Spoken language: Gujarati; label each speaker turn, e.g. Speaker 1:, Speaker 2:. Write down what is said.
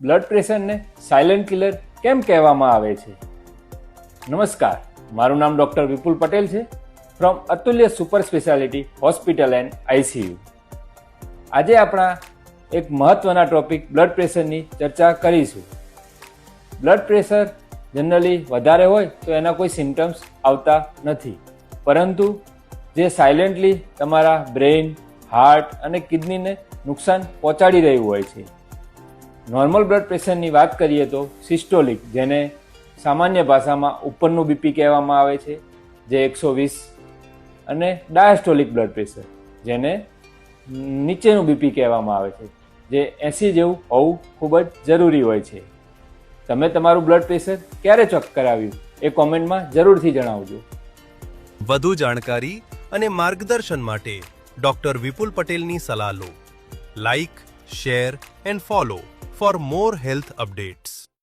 Speaker 1: બ્લડ પ્રેશરને સાયલેન્ટ કિલર કેમ કહેવામાં આવે છે? નમસ્કાર, મારું નામ ડૉક્ટર વિપુલ પટેલ છે from Atulya super speciality hospital and ICU. આજે આપણા એક મહત્વના ટોપિક બ્લડ પ્રેશરની ચર્ચા કરીશું. બ્લડ પ્રેશર જનરલી વધારે હોય તો એના કોઈ સિમ્ટમ્સ આવતા નથી, પરંતુ જે સાયલેન્ટલી તમારા બ્રેઇન, હાર્ટ અને કિડનીને નુકસાન પહોંચાડી રહ્યું હોય છે. નોર્મલ બ્લડ પ્રેશરની વાત કરીએ તો સિસ્ટોલિક, જેને સામાન્ય ભાષામાં ઉપરનું બીપી કહેવામાં આવે છે, જે 120, અને ડાયાસ્ટોલિક બ્લડ પ્રેશર, જેને નીચેનું બીપી કહેવામાં આવે છે, જે 80 જેવું હોવું ખૂબ જ જરૂરી હોય છે. તમે તમારું બ્લડ પ્રેશર ક્યારે ચેક કરાવ્યું એ કોમેન્ટમાં જરૂરથી જણાવજો.
Speaker 2: વધુ જાણકારી અને માર્ગદર્શન માટે ડોક્ટર વિપુલ પટેલની સલાહ લો. Like, share and follow for more health updates.